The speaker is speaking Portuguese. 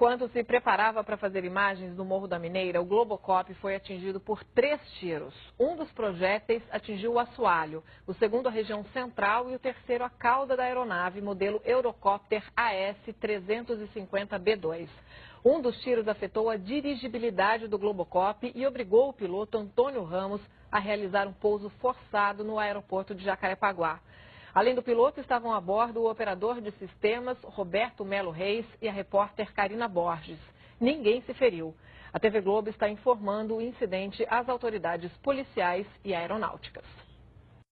Enquanto se preparava para fazer imagens do Morro da Mineira, o Globocop foi atingido por 3 tiros. Um dos projéteis atingiu o assoalho, o segundo a região central e o terceiro a cauda da aeronave modelo Eurocopter AS-350B2. Um dos tiros afetou a dirigibilidade do Globocop e obrigou o piloto Antônio Ramos a realizar um pouso forçado no aeroporto de Jacarepaguá. Além do piloto, estavam a bordo o operador de sistemas Roberto Melo Reis e a repórter Karina Borges. Ninguém se feriu. A TV Globo está informando o incidente às autoridades policiais e aeronáuticas.